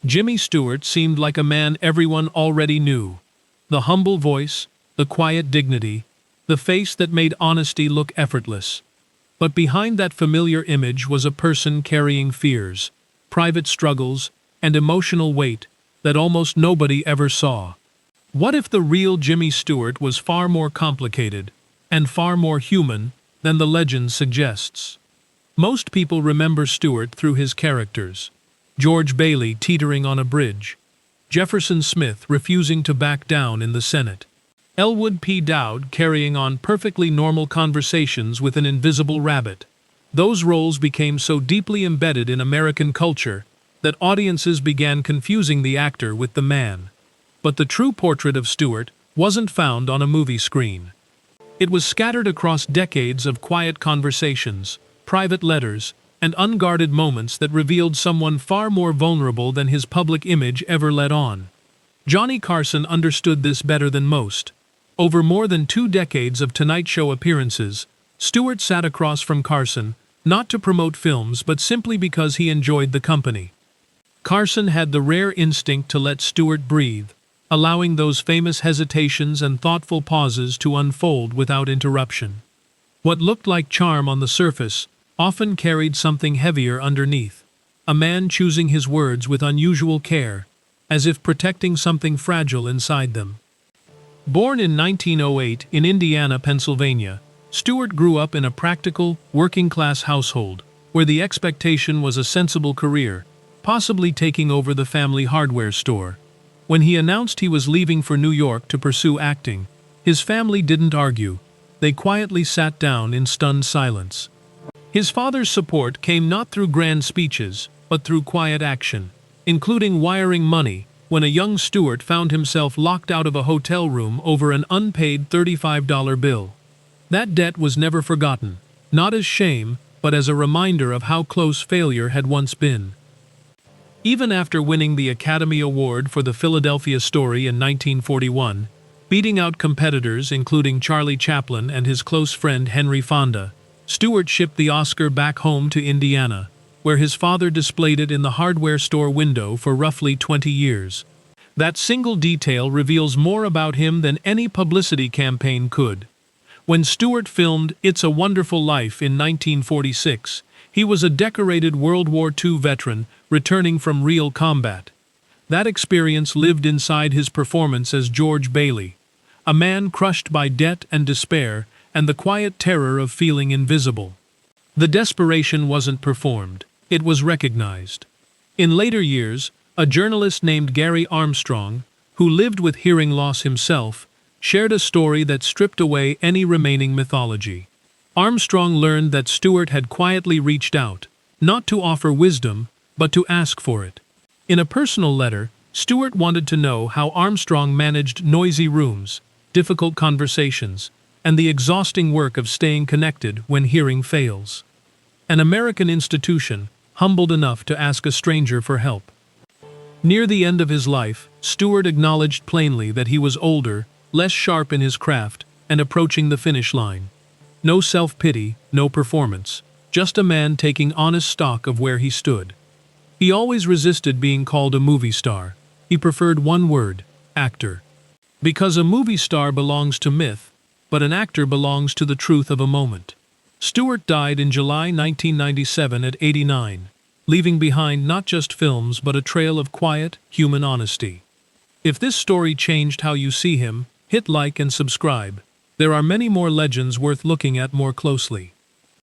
Jimmy Stewart seemed like a man everyone already knew. The humble voice, the quiet dignity, the face that made honesty look effortless. But behind that familiar image was a person carrying fears, private struggles, and emotional weight that almost nobody ever saw. What if the real Jimmy Stewart was far more complicated and far more human than the legend suggests? Most people remember Stewart through his characters: George Bailey teetering on a bridge, Jefferson Smith refusing to back down in the Senate, Elwood P. Dowd carrying on perfectly normal conversations with an invisible rabbit. Those roles became so deeply embedded in American culture that audiences began confusing the actor with the man. But the true portrait of Stewart wasn't found on a movie screen. It was scattered across decades of quiet conversations, private letters, and unguarded moments that revealed someone far more vulnerable than his public image ever let on. Johnny Carson understood this better than most. Over more than 2 decades of Tonight Show appearances, Stewart sat across from Carson, not to promote films but simply because he enjoyed the company. Carson had the rare instinct to let Stewart breathe, allowing those famous hesitations and thoughtful pauses to unfold without interruption. What looked like charm on the surface often carried something heavier underneath, a man choosing his words with unusual care, as if protecting something fragile inside them. Born in 1908 in Indiana, Pennsylvania, Stewart grew up in a practical, working-class household, where the expectation was a sensible career, possibly taking over the family hardware store. When he announced he was leaving for New York to pursue acting, his family didn't argue. They quietly sat down in stunned silence. His father's support came not through grand speeches, but through quiet action, including wiring money when a young Stewart found himself locked out of a hotel room over an unpaid $35 bill. That debt was never forgotten, not as shame, but as a reminder of how close failure had once been. Even after winning the Academy Award for The Philadelphia Story in 1941, beating out competitors including Charlie Chaplin and his close friend Henry Fonda, Stewart shipped the Oscar back home to Indiana, where his father displayed it in the hardware store window for roughly 20 years. That single detail reveals more about him than any publicity campaign could. When Stewart filmed It's a Wonderful Life in 1946, he was a decorated World War II veteran returning from real combat. That experience lived inside his performance as George Bailey, a man crushed by debt and despair and the quiet terror of feeling invisible. The desperation wasn't performed. It was recognized. In later years, a journalist named Gary Armstrong, who lived with hearing loss himself, shared a story that stripped away any remaining mythology. Armstrong learned that Stewart had quietly reached out, not to offer wisdom, but to ask for it. In a personal letter, Stewart wanted to know how Armstrong managed noisy rooms, difficult conversations, and the exhausting work of staying connected when hearing fails. An American institution, humbled enough to ask a stranger for help. Near the end of his life, Stewart acknowledged plainly that he was older, less sharp in his craft, and approaching the finish line. No self-pity, no performance, just a man taking honest stock of where he stood. He always resisted being called a movie star. He preferred one word: actor. Because a movie star belongs to myth, but an actor belongs to the truth of a moment. Stewart died in July 1997 at 89, leaving behind not just films but a trail of quiet, human honesty. If this story changed how you see him, hit like and subscribe. There are many more legends worth looking at more closely.